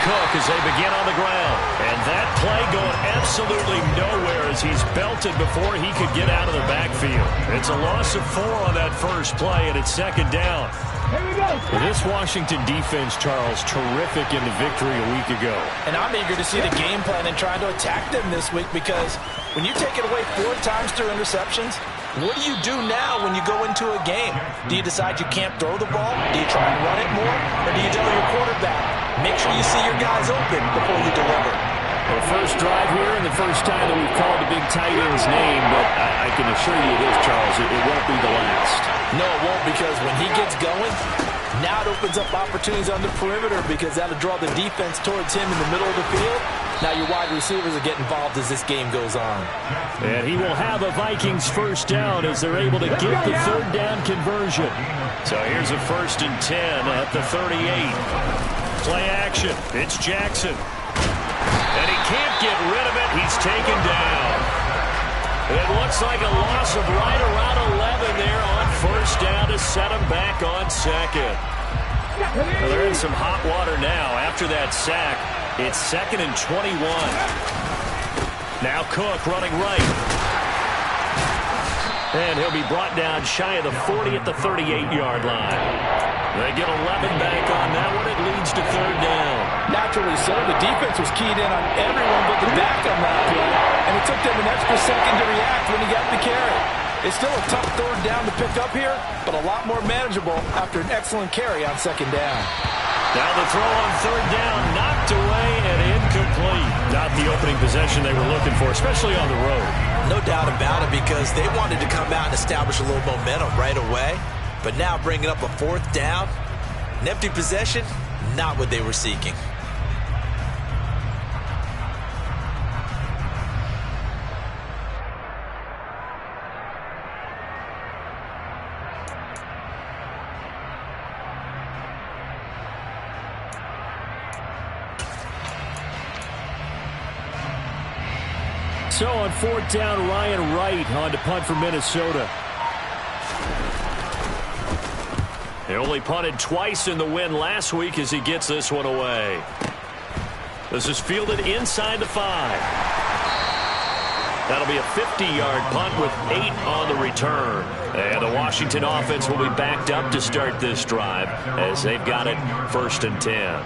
Cook as they begin on the ground. And that play going absolutely nowhere as he's belted before he could get out of the backfield. It's a loss of 4 on that first play, and it's second down. Here we go. This Washington defense, Charles, terrific in the victory a week ago. And I'm eager to see the game plan and trying to attack them this week, because when you take it away 4 times through interceptions, what do you do now when you go into a game? Do you decide you can't throw the ball? Do you try and run it more? Or do you tell your quarterback, make sure you see your guys open before you deliver? Well, first drive here and the first time that we've called the big tight end's name, but I can assure you this, Charles, it won't be the last. No, it won't, because when he gets going, now it opens up opportunities on the perimeter, because that'll draw the defense towards him in the middle of the field. Now your wide receivers will get involved as this game goes on. And he will have a Vikings first down as they're able to get the third down conversion. So here's a 1st and 10 at the 38. Play action. It's Jackson. And he can't get rid of it. He's taken down. It looks like a loss of right around 11 there on first down to set him back on second. Well, they're in some hot water now after that sack. It's 2nd and 21. Now Cook running right. And he'll be brought down shy of the 40 at the 38-yard line. They get 11 back on that one. It leads to third down. Naturally so. The defense was keyed in on everyone but the back on that play. And it took them an extra second to react when he got the carry. It's still a tough third down to pick up here, but a lot more manageable after an excellent carry on second down. Now the throw on third down, knocked away and incomplete. Not the opening possession they were looking for, especially on the road. No doubt about it, because they wanted to come out and establish a little momentum right away. But now bringing up a 4th down, an empty possession, not what they were seeking. So on 4th down, Ryan Wright on to punt for Minnesota. He only punted twice in the win last week as he gets this one away. This is fielded inside the 5. That'll be a 50-yard punt with 8 on the return. And the Washington offense will be backed up to start this drive as they've got it 1st and 10.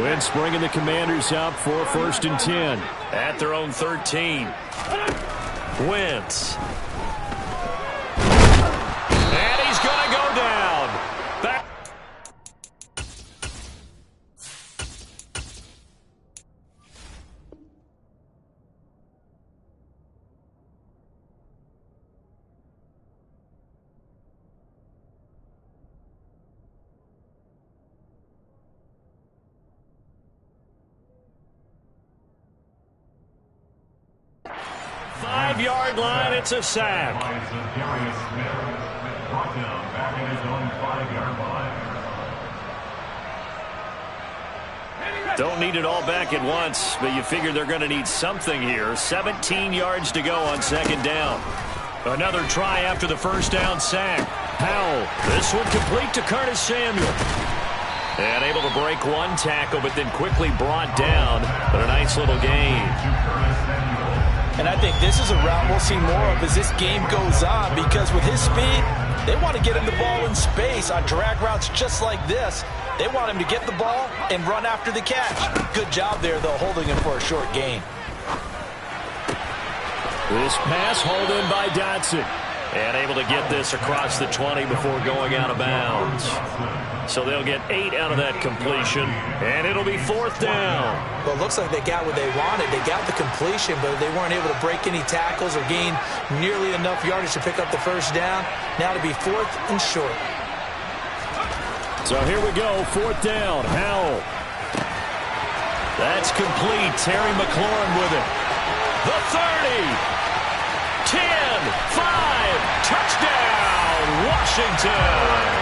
Wentz bringing the Commanders out for 1st and 10 at their own 13. Wentz. And he's going to go down. Back. Five-yard line, it's a sack. Don't need it all back at once, but you figure they're going to need something here. 17 yards to go on 2nd down. Another try after the first down sack. Powell, this one complete to Curtis Samuel. And able to break one tackle, but then quickly brought down. But a nice little gain. And I think this is a route we'll see more of as this game goes on, because with his speed, they want to get him the ball in space on drag routes just like this. They want him to get the ball and run after the catch. Good job there, though, holding him for a short gain. This pass hauled in by Dotson. And able to get this across the 20 before going out of bounds. So they'll get 8 out of that completion, and it'll be 4th down. Well, it looks like they got what they wanted. They got the completion, but they weren't able to break any tackles or gain nearly enough yardage to pick up the first down. Now to be 4th and short. So here we go, 4th down. Howell. That's complete. Terry McLaurin with it. The 30. 10, 5, touchdown, Washington.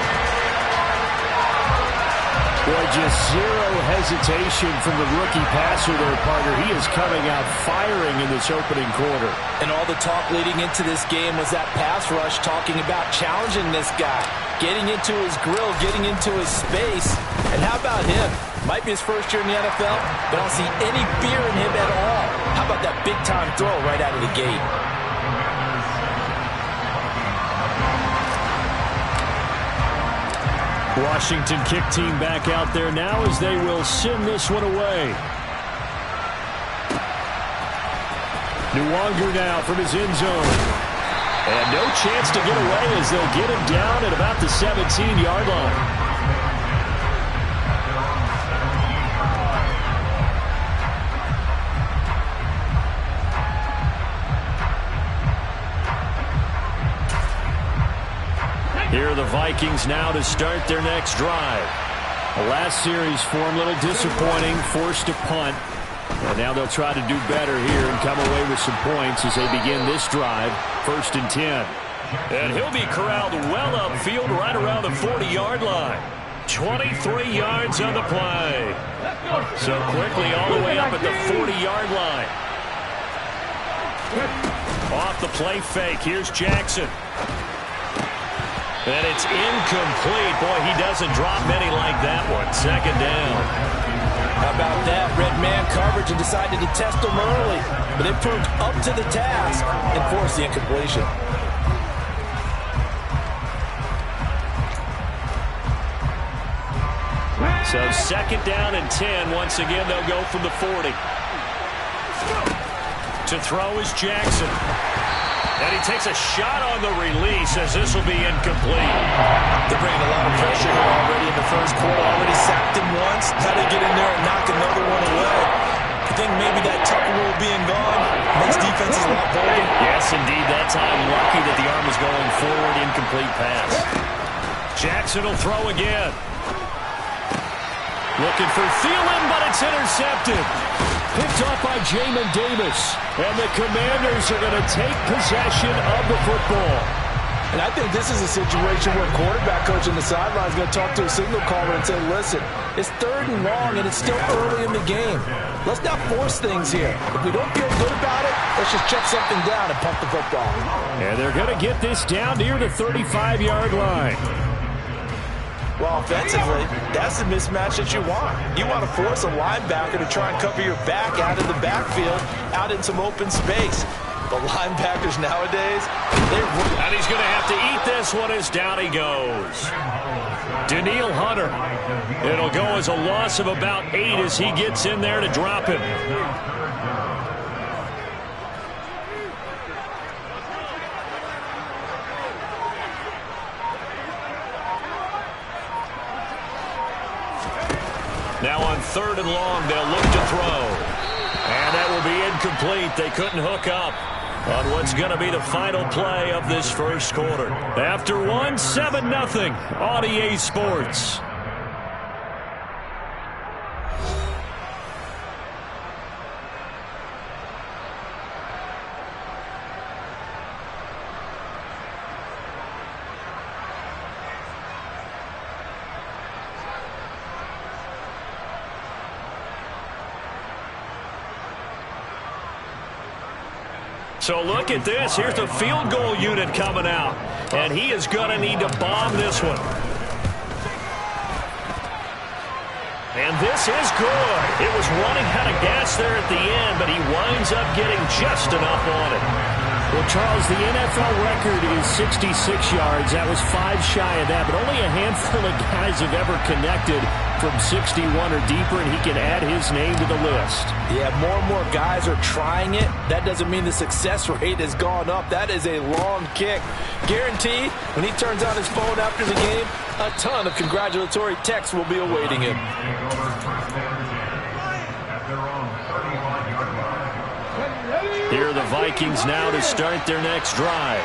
Boy, just zero hesitation from the rookie passer there, partner. He is coming out firing in this opening quarter. And all the talk leading into this game was that pass rush, talking about challenging this guy, getting into his grill, getting into his space. And how about him? Might be his first year in the NFL, but I don't see any fear in him at all. How about that big-time throw right out of the gate? Washington kick team back out there now as they will send this one away. Nwangu now from his end zone. And no chance to get away as they'll get him down at about the 17-yard line. Here are the Vikings now to start their next drive. The last series for them, a little disappointing, forced a punt. And now they'll try to do better here and come away with some points as they begin this drive, 1st and 10. And he'll be corralled well upfield right around the 40-yard line. 23 yards on the play. So quickly all the way up at the 40-yard line. Off the play fake, here's Jackson. And it's incomplete. Boy, he doesn't drop many like that one. 2nd down. How about that? Red man coverage and decided to test him early. But it proved up to the task and forced the incompletion. So 2nd down and 10. Once again, they'll go from the 40. To throw is Jackson. And he takes a shot on the release as this will be incomplete. They're bringing a lot of pressure here already in the first quarter. Already sacked him once. How to get in there and knock another one away. I think maybe that Tucker rule being gone makes defenses a lot bolder. Yes, indeed. That time, lucky that the arm was going forward. Incomplete pass. Jackson will throw again. Looking for Thielen, but it's intercepted. Picked off by Jamin Davis. And the Commanders are going to take possession of the football. And I think this is a situation where quarterback coach on the sideline is going to talk to a signal caller and say, listen, it's 3rd and long and it's still early in the game. Let's not force things here. If we don't feel good about it, let's just check something down and pump the football. And they're going to get this down near the 35-yard line. Well, offensively, that's the mismatch that you want. You want to force a linebacker to try and cover your back out in the backfield, out in some open space. The linebackers nowadays, and he's going to have to eat this one as down he goes. Daniil Hunter. It'll go as a loss of about 8 as he gets in there to drop him. Now on 3rd and long, they'll look to throw. And that will be incomplete. They couldn't hook up on what's going to be the final play of this first quarter. After one, 7-0 on EA Sports. So look at this. Here's the field goal unit coming out. And he is going to need to bomb this one. And this is good. It was running out of gas there at the end, but he winds up getting just enough on it. Well, Charles, the NFL record is 66 yards. That was 5 shy of that, but only a handful of guys have ever connected from 61 or deeper, and he can add his name to the list. Yeah, more and more guys are trying it. That doesn't mean the success rate has gone up. That is a long kick. Guaranteed, when he turns on his phone after the game, a ton of congratulatory texts will be awaiting him. Here are the Vikings now to start their next drive.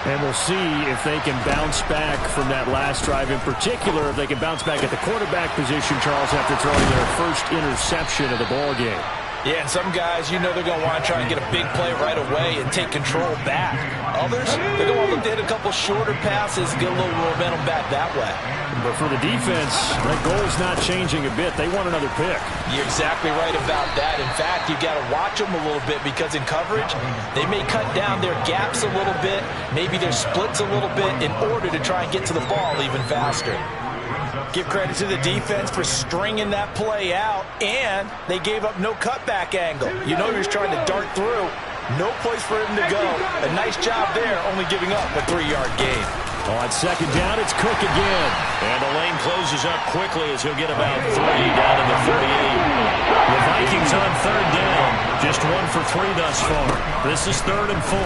And we'll see if they can bounce back from that last drive. In particular, if they can bounce back at the quarterback position, Charles, after throwing their first interception of the ballgame. Yeah, and some guys, you know they're going to want to try and get a big play right away and take control back. Others, they're going to look to hit a couple shorter passes, get a little momentum back that way. But for the defense, that goal's not changing a bit. They want another pick. You're exactly right about that. In fact, you've got to watch them a little bit because in coverage, they may cut down their gaps a little bit, maybe their splits a little bit in order to try and get to the ball even faster. Give credit to the defense for stringing that play out, and they gave up no cutback angle. You know he was trying to dart through. No place for him to go. A nice job there, only giving up a 3-yard gain. On second down, it's Cook again. And the lane closes up quickly as he'll get about 3 down to the 38. The Vikings on third down. Just 1 for 3 thus far. This is 3rd and 4.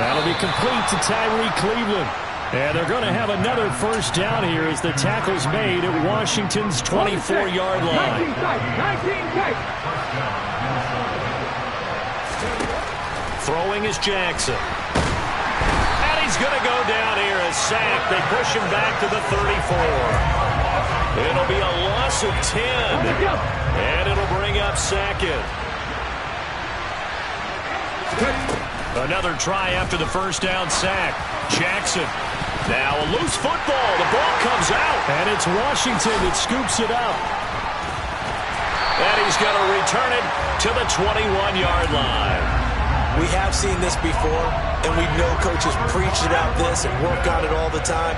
That'll be complete to Tyree Cleveland. And they're going to have another first down here as the tackle's made at Washington's 24-yard line. Throwing is Jackson. And he's going to go down here as sacked. They push him back to the 34. It'll be a loss of 10. And it'll bring up second. Another try after the first down sack. Jackson. Now a loose football. The ball comes out. And it's Washington that scoops it up. And he's going to return it to the 21-yard line. We have seen this before, and we know coaches preach about this and work on it all the time.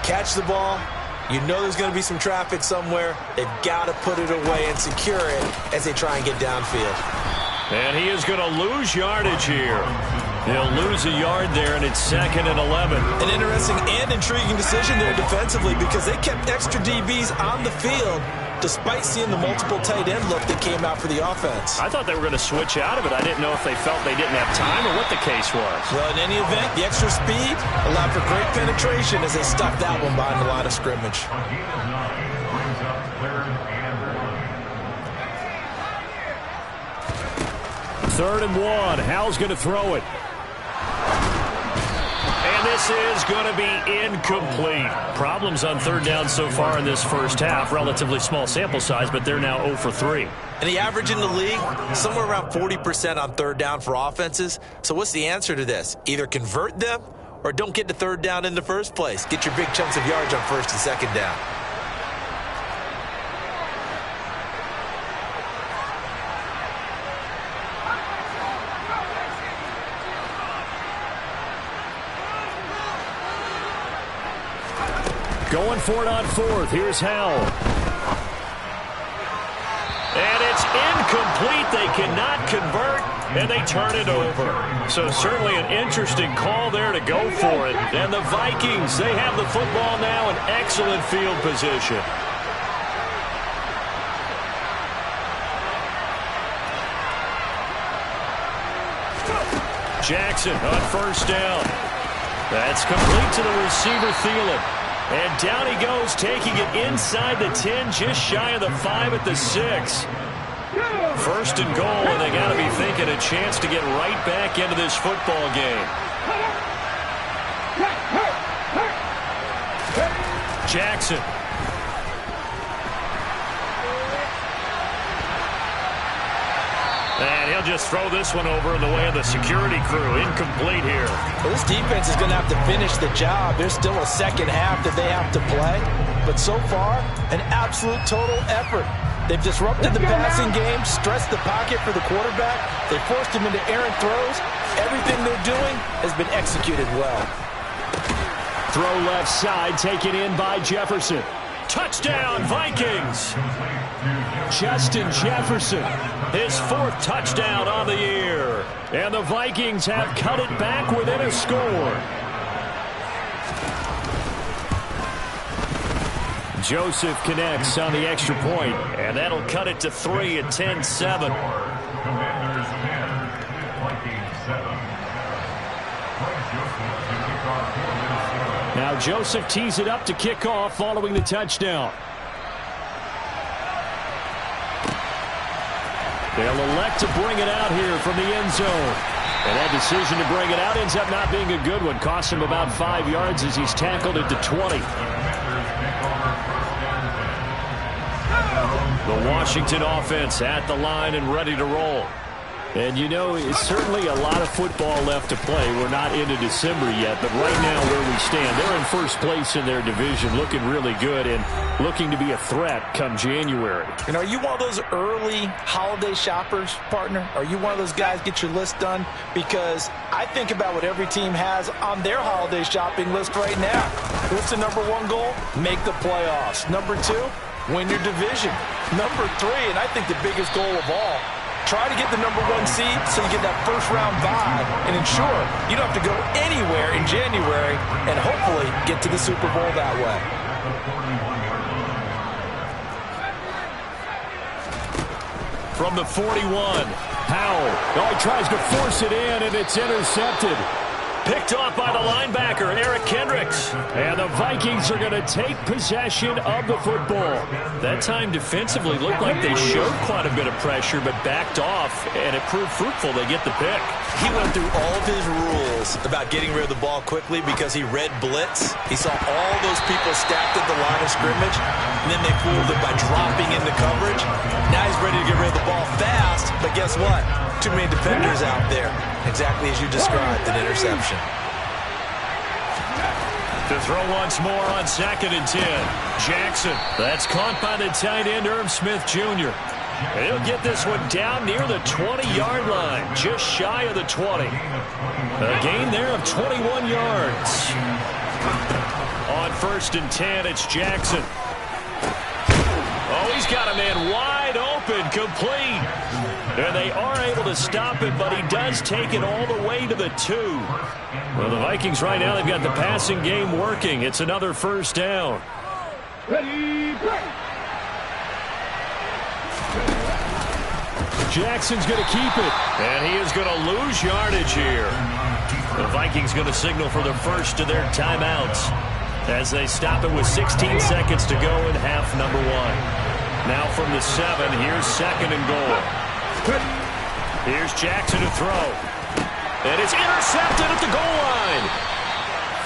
Catch the ball. You know there's going to be some traffic somewhere. They've got to put it away and secure it as they try and get downfield. And he is going to lose yardage here. He'll lose a yard there, and it's 2nd and 11. An interesting and intriguing decision there defensively because they kept extra DBs on the field despite seeing the multiple tight end look that came out for the offense. I thought they were going to switch out of it. I didn't know if they felt they didn't have time or what the case was. Well, in any event, the extra speed allowed for great penetration as they stuffed that one behind the line of scrimmage. 3rd and 1. Howell's going to throw it. And this is going to be incomplete. Problems on 3rd down so far in this first half. Relatively small sample size, but they're now 0 for 3. And the average in the league, somewhere around 40% on 3rd down for offenses. So what's the answer to this? Either convert them or don't get to 3rd down in the first place. Get your big chunks of yards on 1st and 2nd down. Going for it on 4th. Here's Howell. And it's incomplete. They cannot convert, and they turn it over. So certainly an interesting call there to go for it. And the Vikings, they have the football now in excellent field position. Jackson on 1st down. That's complete to the receiver, Thielen. And down he goes, taking it inside the 10, just shy of the 5 at the 6. 1st and goal, and they got to be thinking a chance to get right back into this football game. Jackson. And he'll just throw this one over in the way of the security crew. Incomplete here. Well, this defense is going to have to finish the job. There's still a second half that they have to play. But so far, an absolute total effort. They've disrupted the passing game, stressed the pocket for the quarterback. They forced him into errant throws. Everything they're doing has been executed well. Throw left side, taken in by Jefferson. Touchdown, Vikings! Justin Jefferson, his 4th touchdown on the year. And the Vikings have cut it back within a score. Joseph connects on the extra point, and that'll cut it to 3 at 10-7. Now Joseph tees it up to kick off following the touchdown. They'll elect to bring it out here from the end zone. And that decision to bring it out ends up not being a good one. Cost him about 5 yards as he's tackled it to 20. The Washington offense at the line and ready to roll. And, you know, it's certainly a lot of football left to play. We're not into December yet, but right now where we stand, they're in first place in their division, looking really good and looking to be a threat come January. And are you one of those early holiday shoppers, partner? Are you one of those guys get your list done? Because I think about what every team has on their holiday shopping list right now. What's the number one goal? Make the playoffs. Number two, win your division. Number three, and I think the biggest goal of all, try to get the number one seed so you get that first round bye and ensure you don't have to go anywhere in January and hopefully get to the Super Bowl that way. From the 41, Howell. Oh, he tries to force it in, and it's intercepted. Picked off by the linebacker, Eric Kendricks. And the Vikings are going to take possession of the football. That time defensively looked like they showed quite a bit of pressure, but backed off, and it proved fruitful. They get the pick. He went through all of his rules about getting rid of the ball quickly because he read blitz. He saw all those people stacked at the line of scrimmage, and then they fooled him by dropping into coverage. Now he's ready to get rid of the ball fast, but guess what? Too many defenders out there. Exactly as you described, an interception. To throw once more on 2nd and 10. Jackson. That's caught by the tight end, Irv Smith Jr. He'll get this one down near the 20-yard line, just shy of the 20. A gain there of 21 yards. On 1st and 10, it's Jackson. Oh, he's got a man wide open, complete. And they are able to stop it, but he does take it all the way to the 2. Well, the Vikings right now, they've got the passing game working. It's another first down. Ready, play. Jackson's going to keep it, and he is going to lose yardage here. The Vikings going to signal for the first of their timeouts as they stop it with 16 seconds to go in half number 1. Now from the 7, here's 2nd and goal. Here's Jackson to throw. And it's intercepted at the goal line.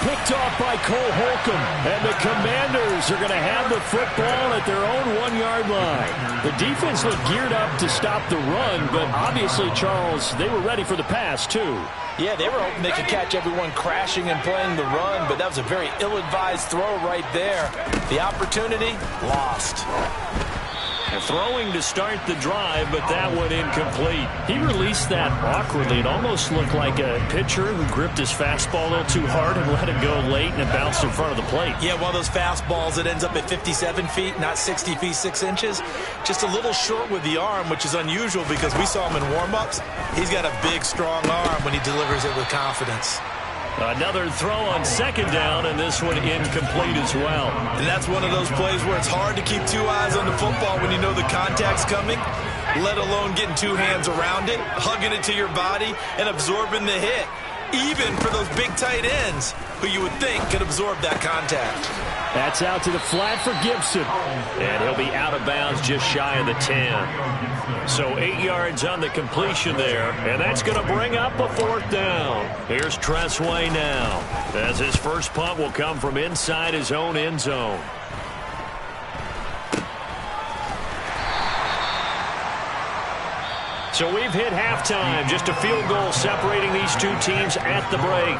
Picked off by Cole Holcomb. And the Commanders are going to have the football at their own 1-yard line. The defense looked geared up to stop the run, but obviously, Charles, they were ready for the pass, too. Yeah, they were hoping they could catch everyone crashing and playing the run, but that was a very ill-advised throw right there. The opportunity, lost. Throwing to start the drive, but that one incomplete. He released that awkwardly. It almost looked like a pitcher who gripped his fastball a little too hard and let it go late, and it bounced in front of the plate. Yeah, one of those fastballs that ends up at 57 feet, not 60 feet, 6 inches. Just a little short with the arm, which is unusual because we saw him in warm-ups. He's got a big, strong arm when he delivers it with confidence. Another throw on 2nd down, and this one incomplete as well. And that's one of those plays where it's hard to keep 2 eyes on the football when you know the contact's coming, let alone getting 2 hands around it, hugging it to your body, and absorbing the hit, even for those big tight ends who you would think could absorb that contact. That's out to the flat for Gibson. And he'll be out of bounds just shy of the 10. So 8 yards on the completion there. And that's going to bring up a 4th down. Here's Tressway now, as his first punt will come from inside his own end zone. So we've hit halftime, just a field goal separating these two teams at the break.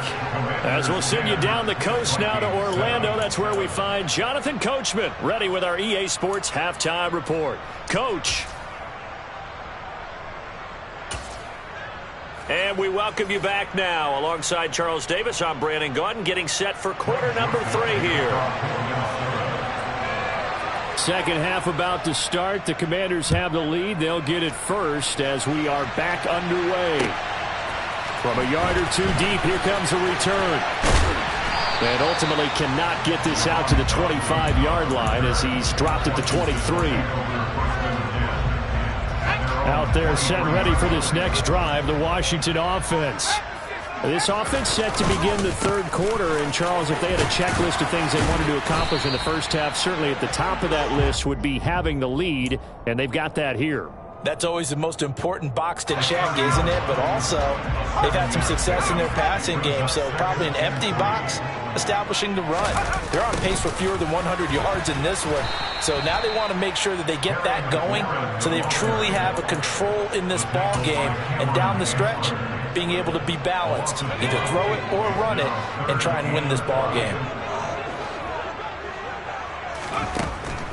As we'll send you down the coast now to Orlando, that's where we find Jonathan Coachman, ready with our EA Sports Halftime Report. Coach. And we welcome you back now. Alongside Charles Davis, I'm Brandon Gaudin, getting set for quarter number 3 here. Second half about to start. The Commanders have the lead. They'll get it first as we are back underway. From a yard or 2 deep, here comes a return. And ultimately cannot get this out to the 25-yard line as he's dropped at the 23. Out there set and ready for this next drive, the Washington offense. This offense set to begin the 3rd quarter, and Charles, if they had a checklist of things they wanted to accomplish in the first half, certainly at the top of that list would be having the lead, and they've got that here. That's always the most important box to check, isn't it? But also, they've had some success in their passing game, so probably an empty box establishing the run. They're on pace for fewer than 100 yards in this one, so now they want to make sure that they get that going so they truly have a control in this ball game, and down the stretch, being able to be balanced, either throw it or run it, and try and win this ball game.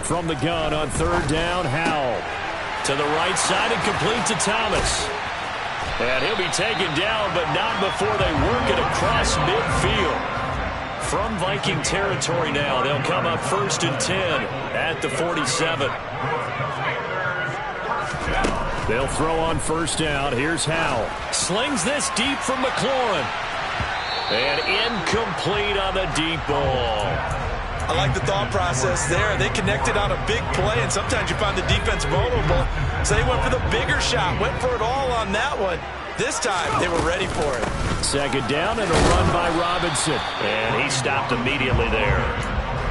From the gun on third down, Howell. To the right side and complete to Thomas. And he'll be taken down, but not before they work it across midfield. From Viking territory now, they'll come up 1st and 10 at the 47. They'll throw on first down. Here's Howell. Slings this deep from McLaurin. And incomplete on the deep ball. I like the thought process there. They connected on a big play, and sometimes you find the defense vulnerable. So they went for the bigger shot, went for it all on that one. This time, they were ready for it. Second down and a run by Robinson. And he stopped immediately there.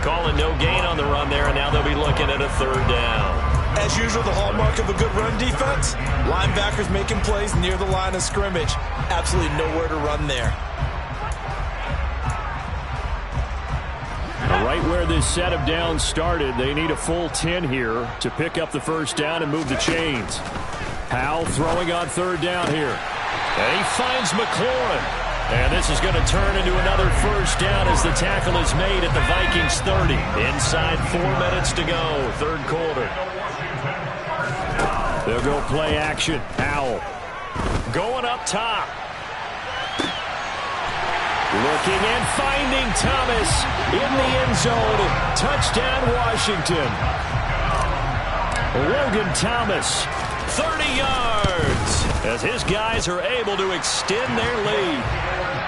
Calling no gain on the run there, and now they'll be looking at a third down. As usual, the hallmark of a good run defense, linebackers making plays near the line of scrimmage. Absolutely nowhere to run there. Right where this set of downs started, they need a full 10 here to pick up the first down and move the chains. Howell throwing on third down here. And he finds McLaurin. And this is going to turn into another first down as the tackle is made at the Vikings 30. Inside 4 minutes to go, third quarter. They'll go play action. Howell going up top. Looking and finding Thomas in the end zone. Touchdown, Washington. Logan Thomas, 30 yards, as his guys are able to extend their lead.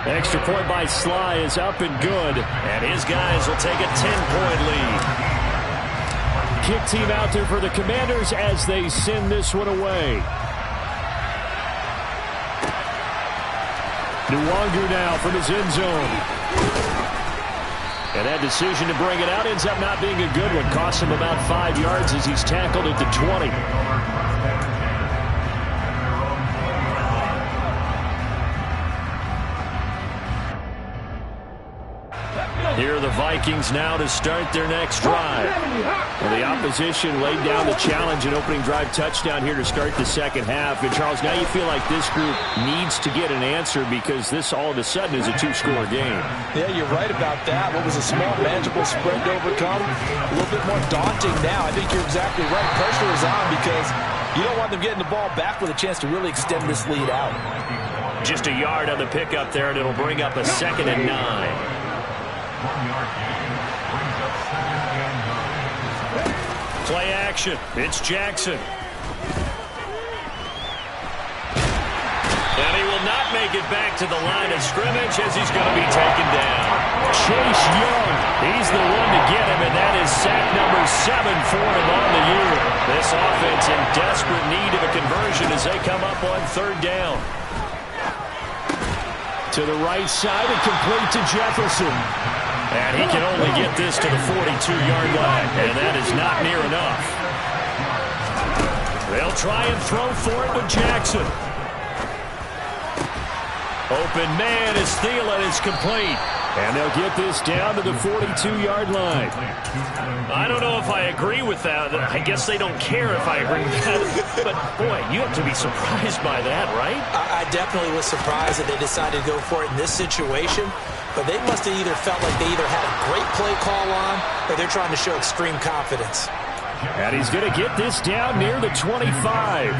Extra point by Sly is up and good, and his guys will take a 10-point lead. Kick team out there for the Commanders as they send this one away. Nwangu now from his end zone. And that decision to bring it out ends up not being a good one. Costs him about 5 yards as he's tackled at the 20. Here are the Vikings now to start their next drive. Well, the opposition laid down the challenge and opening drive touchdown here to start the second half. And, Charles, now you feel like this group needs to get an answer because this all of a sudden is a 2-score game. Yeah, you're right about that. What was a small, manageable spread to overcome, a little bit more daunting now. I think you're exactly right. Pressure is on because you don't want them getting the ball back with a chance to really extend this lead out. Just a yard on the pickup there, and it'll bring up a 2nd and 9. Play action. It's Jackson. And he will not make it back to the line of scrimmage as he's going to be taken down. Chase Young, he's the one to get him, and that is sack number 7 for him on the year. This offense in desperate need of a conversion as they come up on third down. To the right side and complete to Jefferson. And he can only get this to the 42-yard line, and that is not near enough. They'll try and throw for it with Jackson. Open man as Thielen is complete. And they'll get this down to the 42-yard line. I don't know if I agree with that. I guess they don't care if I agree with that. But, boy, you have to be surprised by that, right? I definitely was surprised that they decided to go for it in this situation. But they must have either felt like they either had a great play call on or they're trying to show extreme confidence. And he's going to get this down near the 25.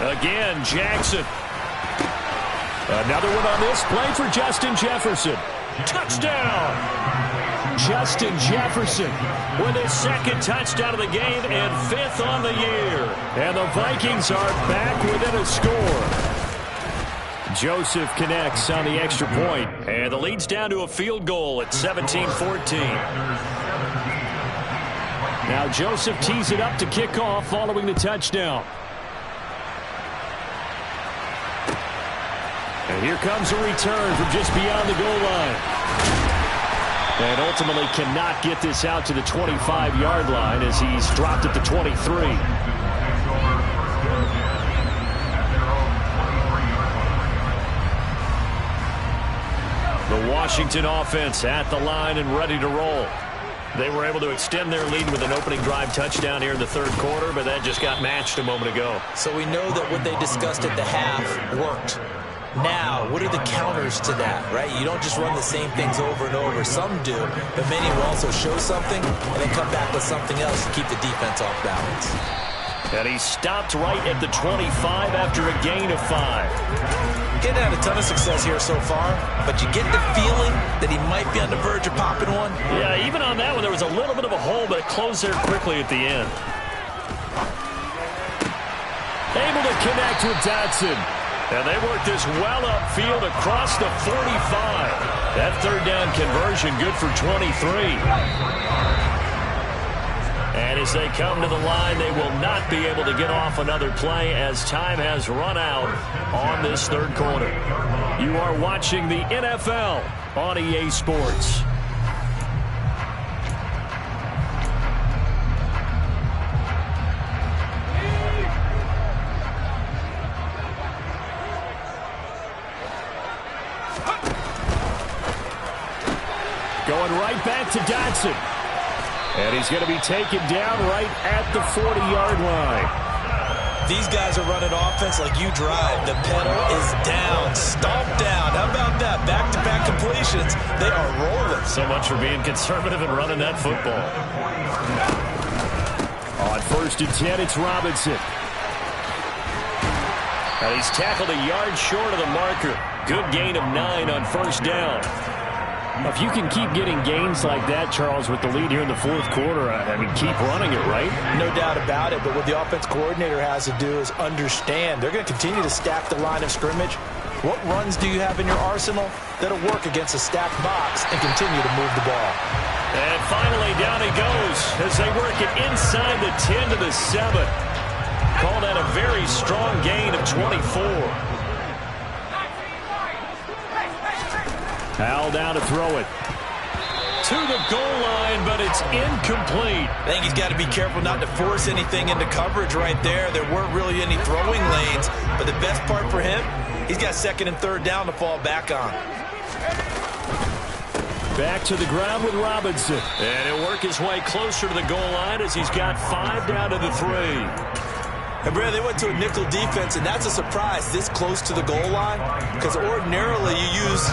Again, Jackson. Another one on this play for Justin Jefferson. Touchdown! Justin Jefferson with his 2nd touchdown of the game and 5th on the year. And the Vikings are back within a score. Joseph connects on the extra point. And the lead's down to a field goal at 17-14. Now Joseph tees it up to kick off following the touchdown. And here comes a return from just beyond the goal line. And ultimately cannot get this out to the 25-yard line as he's dropped at the 23. The Washington offense at the line and ready to roll. They were able to extend their lead with an opening drive touchdown here in the third quarter, but that just got matched a moment ago. So we know that what they discussed at the half worked. Now, what are the counters to that, right? You don't just run the same things over and over. Some do, but many will also show something and then come back with something else to keep the defense off balance. And he stopped right at the 25 after a gain of 5. Getting had a ton of success here so far, but you get the feeling that he might be on the verge of popping one. Yeah, even on that one, there was a little bit of a hole, but it closed there quickly at the end. Able to connect with Dotson. And they work this well upfield across the 45. That third down conversion good for 23. And as they come to the line, they will not be able to get off another play as time has run out on this third quarter. You are watching the NFL on EA Sports. Going right back to Dotson. And he's going to be taken down right at the 40-yard line. These guys are running offense like you drive. The pedal is down, stomped down. How about that? Back-to-back completions. They are rolling. So much for being conservative and running that football. On 1st and 10, it's Robinson. And he's tackled a yard short of the marker. Good gain of 9 on 1st down. If you can keep getting gains like that, Charles, with the lead here in the fourth quarter, I mean, keep running it, right? No doubt about it, but what the offense coordinator has to do is understand. They're going to continue to stack the line of scrimmage. What runs do you have in your arsenal that'll work against a stacked box and continue to move the ball? And finally, down he goes as they work it inside the 10 to the 7. Call that a very strong gain of 24. Hal down to throw it. To the goal line, but it's incomplete. I think he's got to be careful not to force anything into coverage right there. There weren't really any throwing lanes, but the best part for him, he's got 2nd and 3rd down to fall back on. Back to the ground with Robinson. And he'll work his way closer to the goal line as he's got 5 down to the 3. And Brad, they went to a nickel defense, and that's a surprise this close to the goal line, because ordinarily you use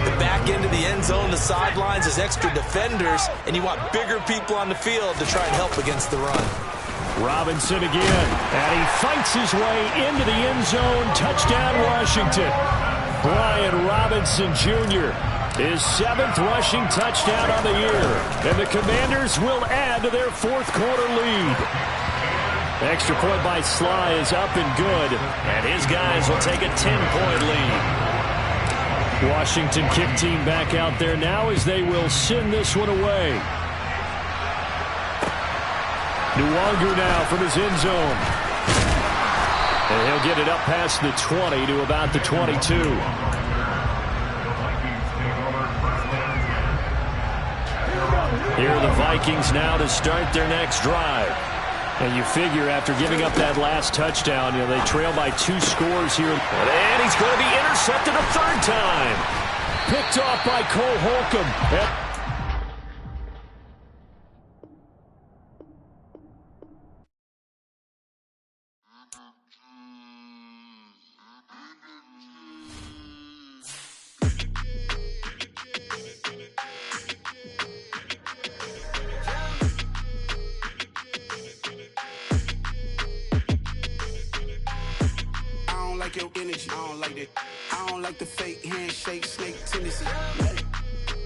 the back end of the end zone, the sidelines as extra defenders, and you want bigger people on the field to try and help against the run. Robinson again, and he fights his way into the end zone. Touchdown, Washington. Brian Robinson Jr., his 7th rushing touchdown on the year, and the Commanders will add to their fourth quarter lead. Extra point by Sly is up and good, and his guys will take a 10-point lead. Washington kick team back out there now as they will send this one away. Nwangu now from his end zone. And he'll get it up past the 20 to about the 22. Here are the Vikings now to start their next drive. And you figure after giving up that last touchdown, you know, they trail by 2 scores here. And he's going to be intercepted a 3rd time. Picked off by Cole Holcomb. Your energy, I don't like that. I don't like the fake handshake, snake tendency.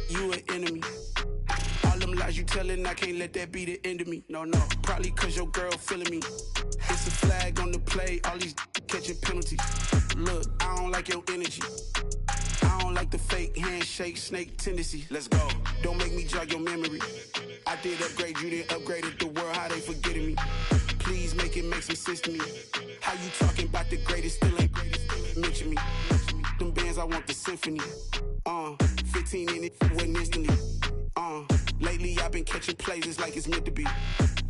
You an enemy. All them lies you telling, I can't let that be the end of me. No, probably cause your girl feeling me. It's a flag on the play, all these catching penalties. Look, I don't like your energy. I don't like the fake handshake, snake tendency. Let's go. Don't make me jog your memory. I did upgrade, you didn't upgrade it. The world, how they forgetting me. Please make some sense to me. How you talking about the greatest, still ain't greatest, mention me. them bands, I want the symphony. 15 in it, went instantly. Lately I've been catching plays, it's like it's meant to be.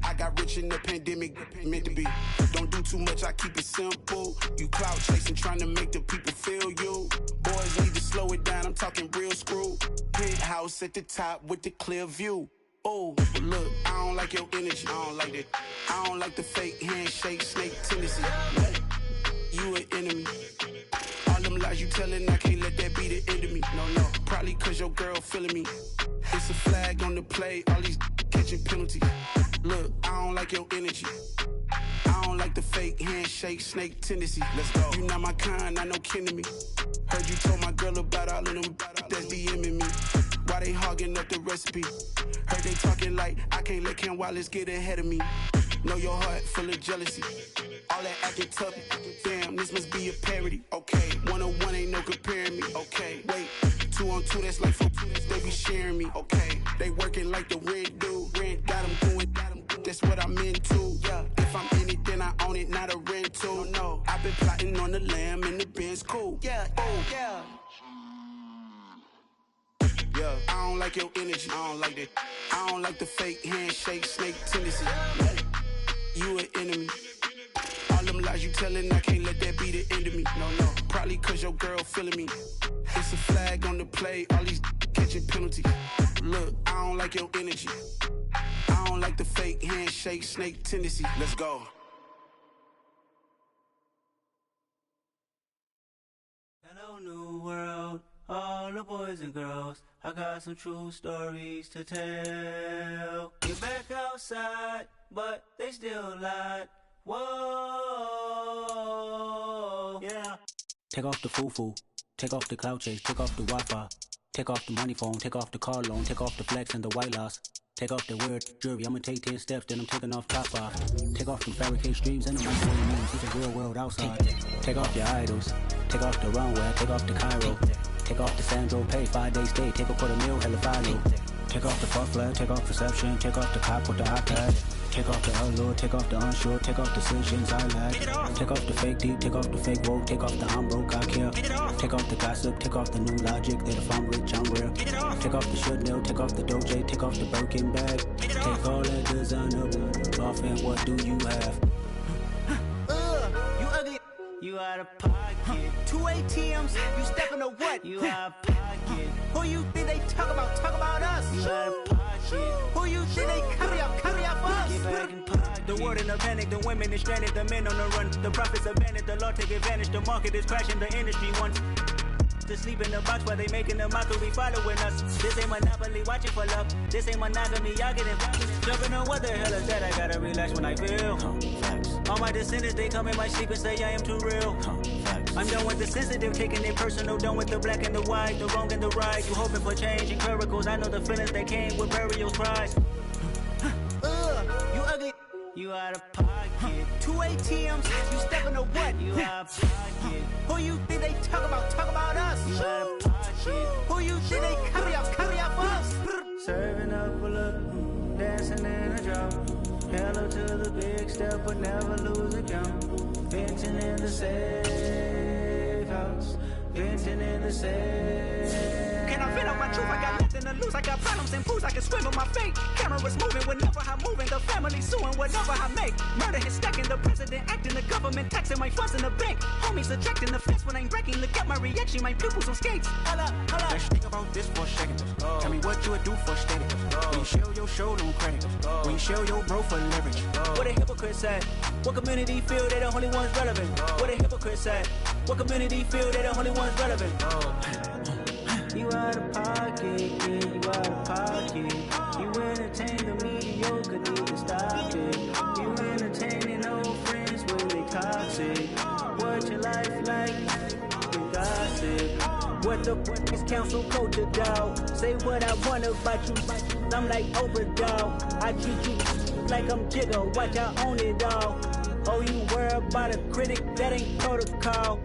I got rich in the pandemic, meant to be. Don't do too much, I keep it simple. You clout chasing, trying to make the people feel you. Boys need to slow it down, I'm talking real screw. Penthouse at the top with the clear view. Oh, look, I don't like your energy, I don't like that. I don't like the fake handshake, snake tendency. You an enemy. All them lies you telling, I can't let that be the end of me. No, probably cause your girl feeling me. It's a flag on the play, all these catching penalties. Look, I don't like your energy. I don't like the fake handshake, snake tendency. Let's go. You not my kind, I know kin to me. Heard you told my girl about all of them that's DMing me. Why they hogging up the recipe? Heard they talking like I can't let Ken Wallace get ahead of me. Know your heart full of jealousy. All that acting tough, damn, this must be a parody. Okay, 1-on-1 ain't no comparing me. Okay, wait, 2-on-2, that's like 4-2, they be sharing me. Okay, they working like the rent dude. Rent got them doing, that's what I'm into. Yeah, if I'm in it, then I own it, not a rental. No, I've been plotting on the lamb and the Benz cool. Yeah, oh, yeah. Yeah, I don't like your energy, I don't like that. I don't like the fake handshake, snake tendency. You an enemy. All them lies you telling, I can't let that be the end of me. No, probably cause your girl feeling me. It's a flag on the play, all these catching penalties. Look, I don't like your energy. I don't like the fake handshake, snake tendency. Let's go. Hello, new world, all the boys and girls. I got some true stories to tell. Get back outside, but they still lied. Whoa, yeah. Take off the foo-foo, take off the cloud chase, take off the Wi-Fi, take off the money phone, take off the car loan, take off the flex and the white loss. Take off the weird jewelry, I'ma take 10 steps, then I'm taking off top off. Take off the fabricate streams and the microwave memes, it's a real world outside. Take off your idols, take off the runway, take off the Cairo. Take off the Sandro pay, 5-day stay, take a $250,000, hella follow. Take off the fuck flag, take off perception, take off the cop with the iPad. Take off the allure, take off the unsure, take off decisions I lack. Take off the fake deep, take off the fake woke, take off the I'm broke, I care. Take off the gossip, take off the new logic, that if I'm rich, I'm real. Take off the should know, take off the doje, take off the Birkin bag. Take all that designer off and what do you have? You ugly. You out of pocket. 2 ATMs, you stepping or what? You out of pocket. Who you think they talk about? Talk about us. You out of pocket. Who you think they carry up for us? Get back in pocket. The world in a panic, the women is stranded, the men on the run. The profits abandoned, the law take advantage. The market is crashing, the industry wants to sleep in the box while they making a mockery following us. This ain't monopoly, watching for love. This ain't monogamy, y'all get involved. Jumping on what the hell is that? I gotta relax when I feel. All my descendants, they come in my sleep and say I am too real. I'm done with the sensitive, taking it personal. Done with the black and the white, the wrong and the right. You hoping for change and miracles. I know the feelings that came with burial cries. You ugly. You out of pocket. 2 ATMs, you stepping or what? You out of pocket. Who you think they talk about? Talk about us. You out of pocket. Who you think they carry up for us? Serving up a look, dancing in a drum. Hello to the big step, but never lose a count. Venting in the safe house. Venting in the safe. Can I feel out my truth? I got nothing to lose. I got problems and fools. I can swim with my fate. Cameras moving whenever I'm moving. The family suing whatever I make. Murder is stacking. The president acting. The government taxing my funds in the bank. Homies subtracting the fence when I'm breaking. Look at my reaction. My pupils on skates. Holla, holla. Let's think about this for a second. Tell me what you would do for status. When you show your show, no credit. When you show your bro for leverage. What a hypocrite said. What community feel they the only ones relevant? What a hypocrite said. What community feel they the only ones relevant? You out of pocket, yeah, you out of pocket. You entertain the mediocre, need to stop it. You entertaining old friends when they toxic. What your life like? You gossip. What the fuck is council culture, dog? Say what I want about you. I'm like Oprah, dog. I treat you like I'm Jigga. Watch, I own it all. Oh, you worry about a critic? That ain't protocol.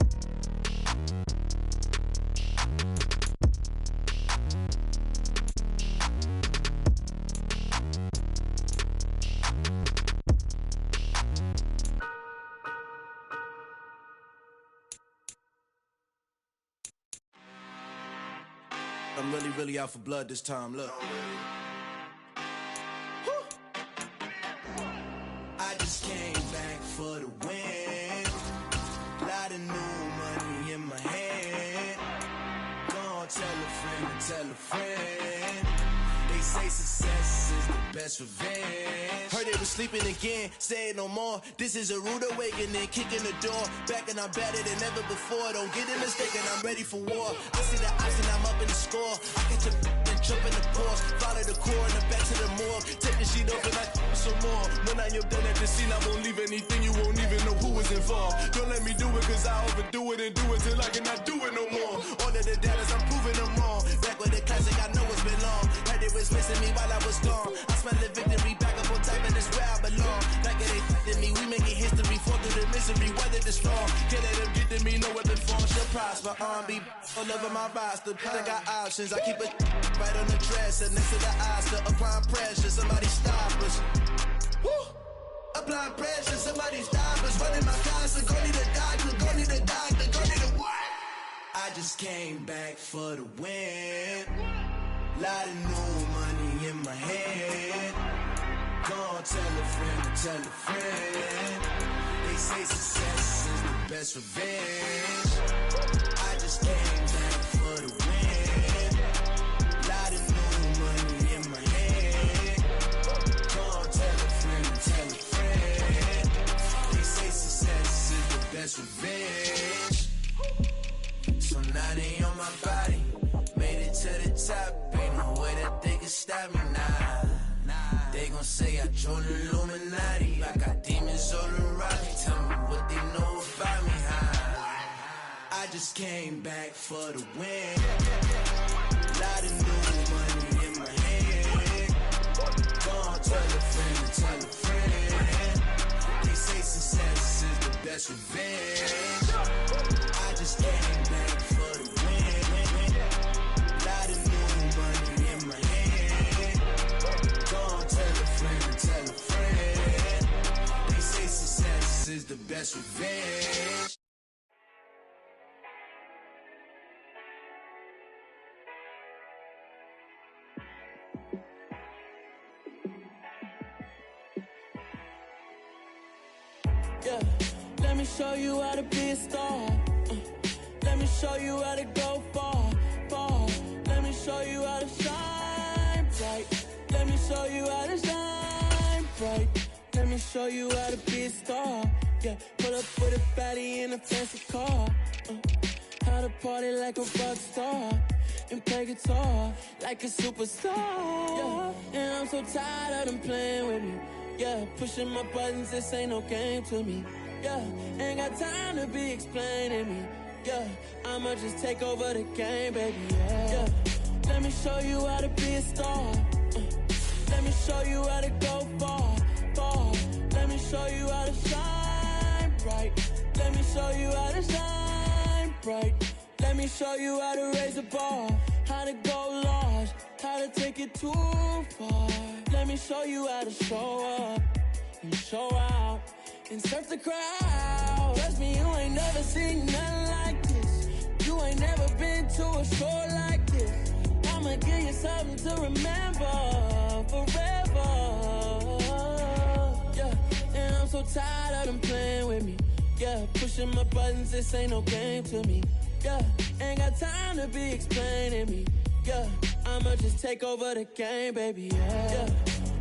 I'm really, really out for blood this time, look. I just came back for the win. Lot of new money in my hand. Gonna tell a friend and tell a friend. They say success is the best revenge. Heard they was sleeping again, say it no more. This is a rude awakening, kicking the door. Back and I'm better than ever before. Don't get it mistaken, I'm ready for war. I see the option, I'm up in the score. I get your and jump in the pause. Follow the core and then back to the morgue. Take the sheet off and I some more. When I am done at the scene, I won't leave anything. You won't even know who was involved. Don't let me do it, cause I overdo it and do it till I cannot do it no more. All of the doubters, I'm proving them wrong. Back with the classic, I know it's been long. Heard they was missing me while I was gone. I smell the victory, back up on top, and it's where I belong. Like it ain't f***ing me, we making history. Fall through the misery, weather the storm. Can't let them get to me, no weapon form shall prosper. R&B all over my roster. I got options, I keep it right on the dresser. Next to the Oscar, applying pressure, somebody stop us. Woo! Applying pressure, somebody stop us. Running my concert, go need a doctor, go need a doctor, go need a what? I just came back for the win. Lot of new money in my hand. Gonna tell a friend to tell a friend. They say success is the best revenge. I just came back for the win. Lot of new money in my hand. Gonna tell a friend to tell a friend. They say success is the best revenge. So now they on my body. Made it to the top. Ain't no way that they can stop me now. They gon' say I joined the Illuminati. I got demons all around me. Tell me what they know about me, huh? I just came back for the win. Lot of new money in my hand. Gonna tell a friend to tell a friend. They say success is the best revenge. I just came back for the win. Lot of new money in my hand. Gonna tell a friend to tell a friend. They say success is the best revenge. Yeah, let me show you how to be a star. Let me show you how to go far, far. Let me show you how to shine bright. Let me show you how to shine bright. Let me show you how to be a star. Yeah, pull up with a baddie in a fancy car. How to party like a rock star and play guitar like a superstar. Yeah, and I'm so tired of them playing with me. Yeah, pushing my buttons, this ain't no game to me. Yeah, ain't got time to be explaining me. Yeah, I'ma just take over the game, baby. Yeah, let me show you how to be a star. Let me show you how to go far, far. Let me show you how to shine bright. Let me show you how to shine bright. Let me show you how to raise the bar, how to go large, how to take it too far. Let me show you how to show up and show out and surf the crowd. Trust me, you ain't never seen nothing like this. You ain't never been to a show like this. I'ma give you something to remember forever. Yeah, and I'm so tired of them playing with me. Yeah, pushing my buttons, this ain't no game to me. Yeah, ain't got time to be explaining me. Yeah, I'ma just take over the game, baby. Yeah,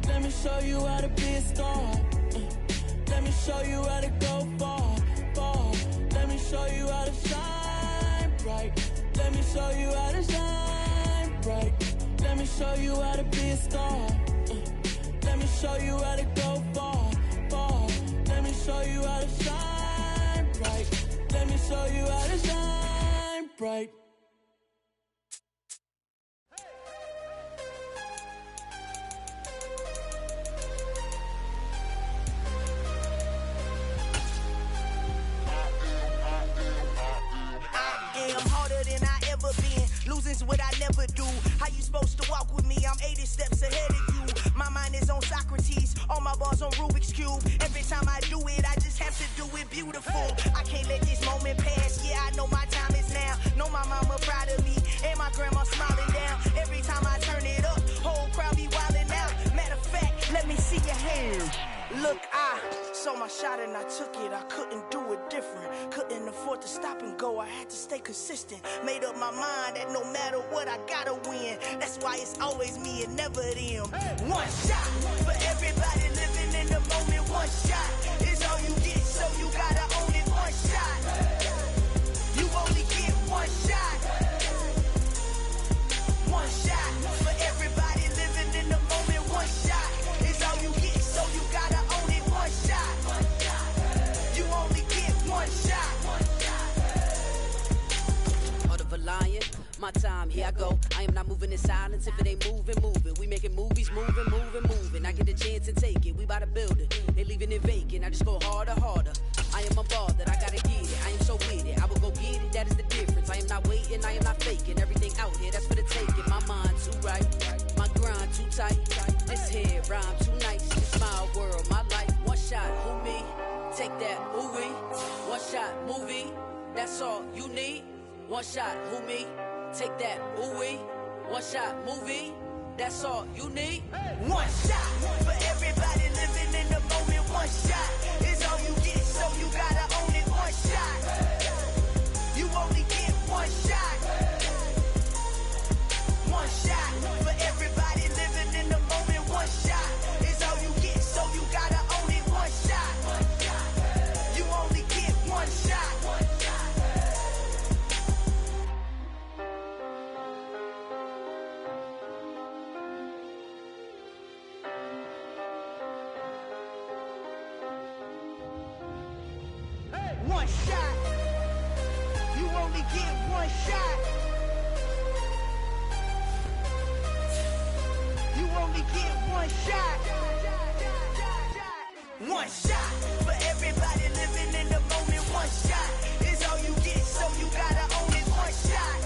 let me show you how to be a star. Let me show you how to go far, far. Let me show you how to shine bright. Let me show you how to shine bright. Let me show you how to be a star. Let me show you how to go far, far. Let me show you how to shine bright. Let me show you how to shine bright. I'm harder than I ever been. Losing's what I never do. How you supposed to walk with me? I'm 80 steps ahead of you. My mind is on Socrates. All my bars on Rubik's Cube. Every time I do it, I just have to do it beautiful. I can't let this moment pass. Yeah, I know my time is now. Know my mama proud of me. And my grandma smiling down. saw my shot and I took it. I couldn't do it different. Couldn't afford to stop and go. I had to stay consistent. Made up my mind that no matter what, I gotta win. That's why it's always me and never them. One shot for everybody living in the moment. One shot is all you get, so you gotta own it. One shot. You only get one shot. One shot for everybody living in the moment. One shot is all you get, so you gotta own it. One shot. You only get one shot. Heart of a lion, my time, here I go. I am not moving in silence. If it ain't moving, move it. We making movies, moving. I get a chance and take it. We bout to build it. They leaving it vacant. I just go harder. I am a ball that I gotta get it. I am so with it. I will go get it. That is the difference. I am not waiting. I am not faking. Everything out here, that's for the taking. My mind too right. My grind too tight. This here rhyme too nice. It's my world, my life. One shot, who me? Take that, who we? One shot, movie. That's all you need. One shot, who me? Take that, who we? One shot, movie. That's all you need. One shot for everybody living in the moment. One shot is all you get, so you gotta own it. One shot. You only get one shot. One shot for everybody living in the moment. One shot is all you get, so you gotta own it. One shot. You only get one shot. One shot. You only get one shot. You only get one shot. One shot for everybody living in the moment. One shot is all you get, so you gotta own it. One shot.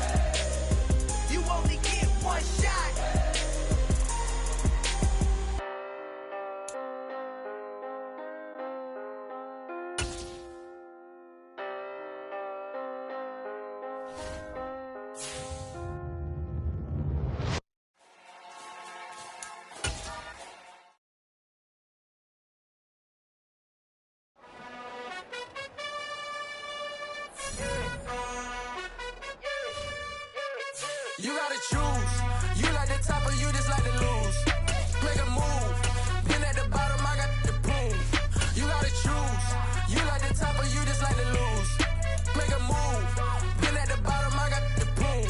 You only get one shot. You gotta choose. You like the top or you just like to lose. Make a move. Been at the bottom, I got the boom. You gotta choose. You like the top or you just like to lose. Make a move. Been at the bottom, I got the boom.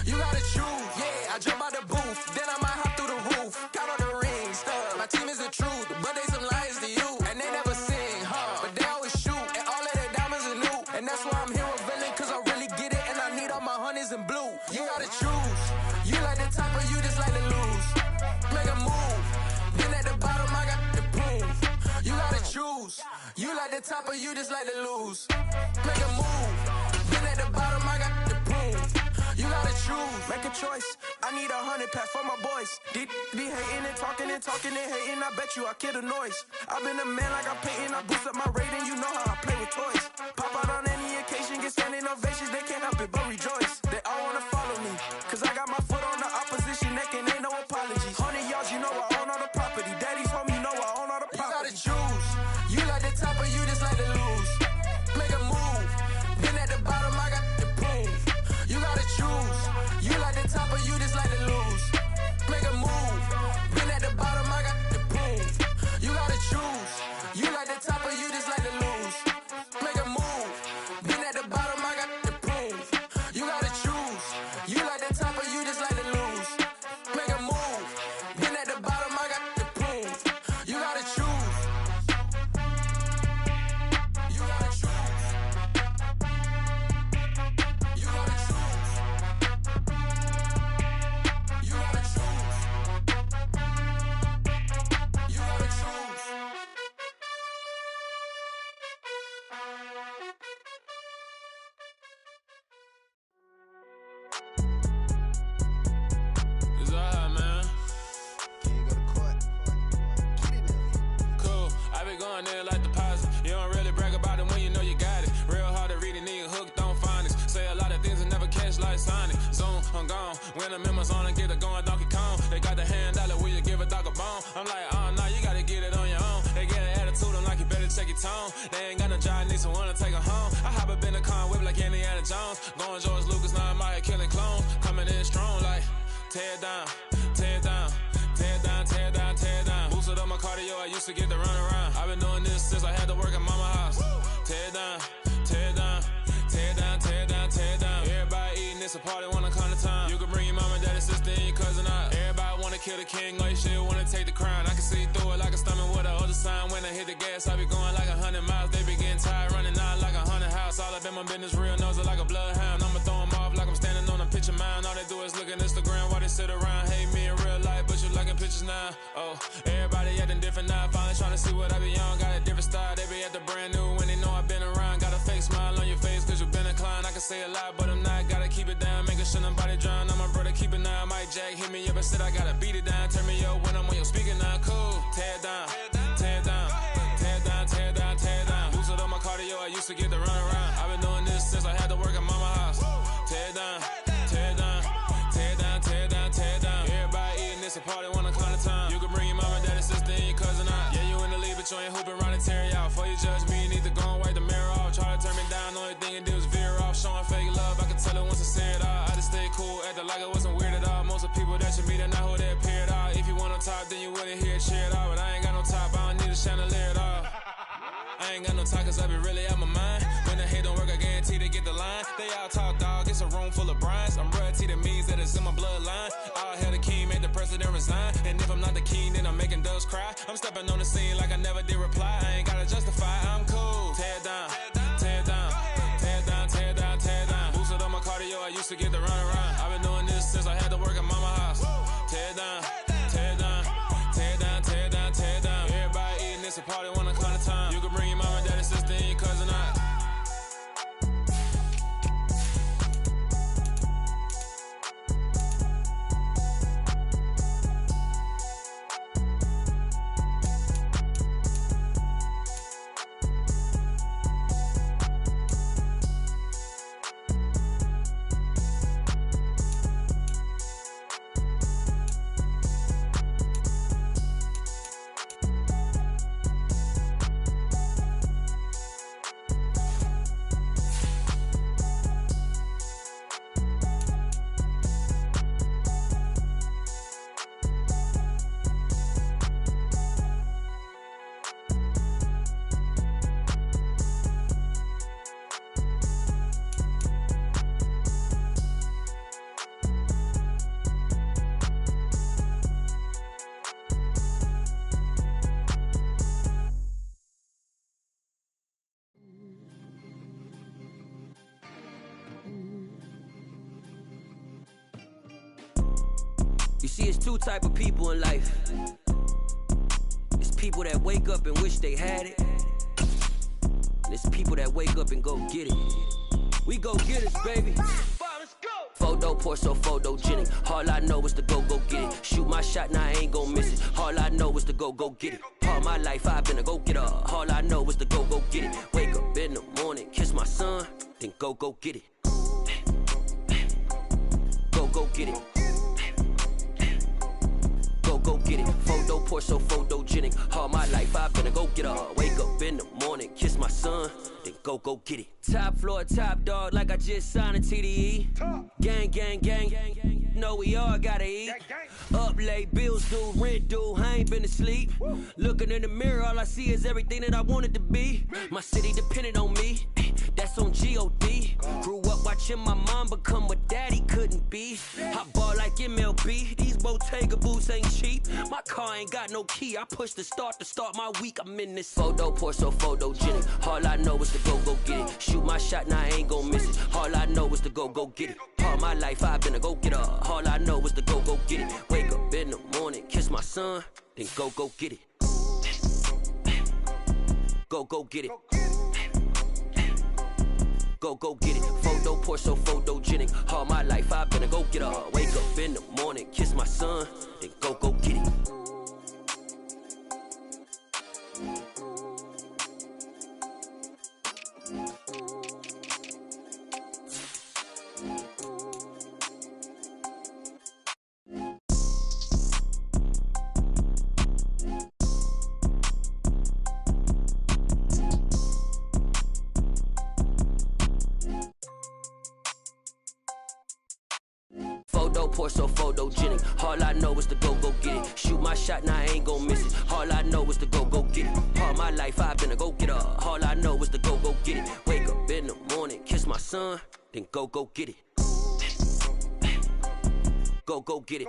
You gotta choose. Yeah, I jump out the booth. Then I might hop through the roof. Count on the rings. My team is the truth, but they some liars to you. And they never sing, but they always shoot. And all of their diamonds are new. And that's why I'm here with villain, cause I really get it. And I need all my honeys in blue. You gotta choose. You like the top or you just like to lose. Make a move. Been at the bottom, I got the boom. You gotta choose. You like the top or you just like to lose. Make a move. Been at the bottom, I got the boom. You gotta choose. Make a choice. I need 100 pack for my boys. Be hating and talking and hating. I bet you I kill the noise. I've been a man like I'm Peyton. I boost up my rating. You know how I play with toys. Pop out on any occasion, get standing ovations. They can't help it but rejoice. They all wanna follow me, cause I got my foot on the opposition neck and ain't no apologies. 100 yards, you know I own all the property. Daddy's home, you know I own all the property. You gotta choose. You like the top or you just like to lose. Make a move. Been at the bottom, I got the boom. You gotta choose. You like the top or you just like to lose. Make a move. Been at the bottom, I got the boom. You gotta choose. You like the top or you just like to lose. Make a move. Been at the bottom, I got the boom. You gotta choose. You like the top or you just like to lose. Make a move. Been at the bottom, I got the boom. You gotta choose. You gotta choose. You gotta choose. You gotta choose. You gotta choose. It's alright, man. Can you go to court? Get it in. Cool. I be going there like deposit. You don't really brag about it when you know you got it. Real hard to read a nigga hooked on phonics. Say a lot of things and never catch like Sonic. Zone, I'm gone. When I'm in my zone and get it going Donkey Kong. They got the $100, will you give a dog a bone? I'm like, oh, nah, you gotta get it on your own. They get an attitude, I'm like, you better check Nike tone. They ain't got no job, need someone to take her home. I hop up in the car, whip like Indiana Jones. Going George Lucas, now I'm out here killing clones. Coming in strong like, tear it down, tear it down. Tear it down, tear it down, tear it down. Boosted up my cardio, I used to get to run around. I've been doing this since I had to work at mama house. Tear it down, tear it down, tear it down, tear it down, tear it down. Everybody eating, it's a party, wanna come to time. You can bring your mama, daddy, sister, and your cousin out. Everybody wanna kill the king, or you shit wanna take the crown. I can see through it like a stomach with a other sign. When I hit the gas, I be going like 100 miles. They be getting tired, running out like 100 house. All up in my business, real nose like a bloodhound. I'ma throw them off like I'm standing on a picture mound. All they do is look at Instagram while they sit around. Hate me in real life, but you liking pictures now. Oh, everybody acting different now. Finally trying to see what I be on. Got a different style, they be at the brand new when they know I've been around. Got a fake smile on your face cause you been inclined. I can say a lot, but I'm not. Gotta keep it down, making sure nobody drown. I'm my brother, keep it now. Mike Jack hit me up and said I gotta beat it down. Turn me up when I'm on your speaker now. Cool, tear it down, tear it down, tear it down, tear it down, tear it down. Boosted up my cardio, I used to get to run around. I've been doing this since I had to work at mama house. Tear it down, tear it down, tear it down, tear it down, tear it down. Everybody eating, it's a party, wanna come to time. You can bring your mama, daddy, sister, and your cousin out. Yeah, you in the lead, but you ain't hooping around and tear it out. Before you judge me, you need to go and wipe the mirror off. Try to turn me down, the only thing you did was veer off. Showing fake love, I can tell it once I say it all. I just stay cool, acting like it wasn't weird at all. Most of the people that you meet are not who they appear at all. If you want on top, then you wouldn't hear it cheer at all. But I ain't got no top, I don't need a chandelier at all. I ain't got no talk cause I be really out my mind. When the hate don't work, I guarantee they get the line. They all talk dog, it's a room full of brinds. I'm royalty, that means that it's in my bloodline. All hell the king, made the president resign. And if I'm not the king, then I'm making doves cry. I'm stepping on the scene like I never did reply. I ain't gotta justify, I'm cool. Tear it down, tear it down, tear it down, tear it down, tear it down. Boosted up my cardio, I used to get to run around. I've been doing this since I had to work at mama house. Tear it down, tear it down, tear it down, tear it down, tear it down. Everybody eating, it's a party, wanna come to time. You can bring your mama, daddy, sister, and your cousin out. You see, it's two type of people in life. It's people that wake up and wish they had it. And it's people that wake up and go get it. We go get it, baby. Photo pour so photogenic. All I know is to go get it. Shoot my shot, now I ain't gon' miss it. All I know is to go get it. All my life I've been a go getter. All I know is to go get it. Wake up in the morning, kiss my son, then go get it. Go get it. Go get it. Photo pour so photogenic. All my life I've been a go getter. Wake up in the morning, kiss my son, then go get it. Top floor, top dog, like I just signed a TDE. Gang, gang, gang, gang. Know we all gotta eat. Up late, bills due, rent due, I ain't been asleep. Looking in the mirror, all I see is everything that I wanted to be. My city depended on me, that's on G.O.D. Grew up watching my mom become what daddy couldn't be. I ball like MLB, these Bottega boots ain't cheap. My car ain't got no key, I push the start to start my week. I'm in this photo pour so photogenic. All I know is to go get it. Shoot my shot, now I ain't gon' miss it. All I know is to go get it. All my life I've been a go getter. All I know is to go get it. Wake up in the morning, kiss my son, then go get it. Go get it. Go get it. Photo pour so photogenic. All my life I've been a go getter. Wake up in the morning, kiss my son, then go get it. Photo, pour so photogenic. All I know is to go get it. Shoot my shot, now I ain't gon' miss it. All I know is to go get it. All my life I've been a go-getter. All I know is to go get it. Wake up in the morning, kiss my son, then go get it. Go get it.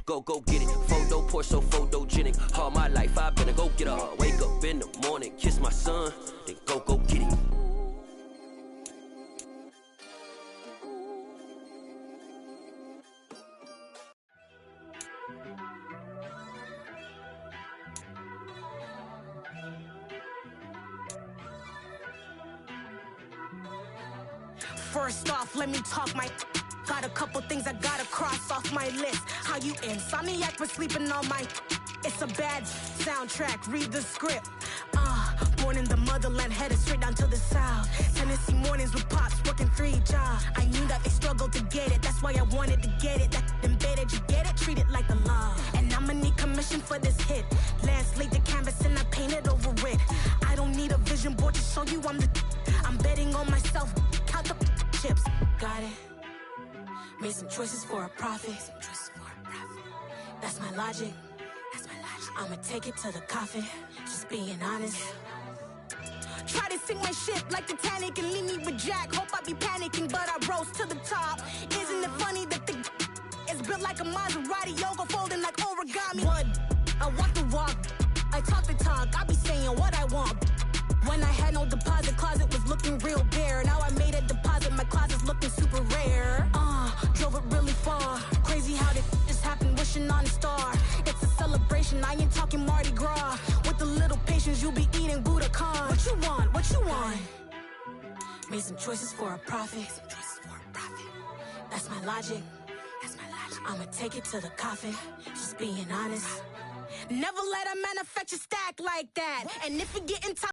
Go get it. Photo, pour so photogenic. All my life I've been a go-getter. Wake up in the morning, kiss my son, then go get it. First off, let me talk my. Got a couple things I gotta cross off my list. How you insomniac for sleeping on my. It's a bad soundtrack, read the script. Born in the motherland, headed straight down to the south. Tennessee mornings with pops, working 3 jobs. I knew that they struggled to get it, that's why I wanted to get it. That embedded, you get it, treat it like the law. And I'ma need commission for this hit. Last laid the canvas and I painted over it. I don't need a vision board to show you I'm betting on myself, count the chips. Got it. Made some choices for a profit. That's my logic. I'ma take it to the coffin. Just being honest. Try to sink my ship like Titanic and leave me with Jack. Hope I be panicking, but I rose to the top. Isn't it funny that the is built like a Maserati, yoga folding like origami? What? I walk the walk, I talk the talk. I be saying what I want. When I had no deposit, closet was looking real bare. Now I made a deposit, my closet's looking super rare. Drove it really far. Crazy how this just happened, wishing on a star. It's a celebration, I ain't talking Mardi Gras. With a little patience, you'll be eating Budokan. What you want? What you want? Made some choices for a profit. That's my logic. I'ma take it to the coffin. Just being honest. Never let a manufacturer stack like that. And if you're getting tired.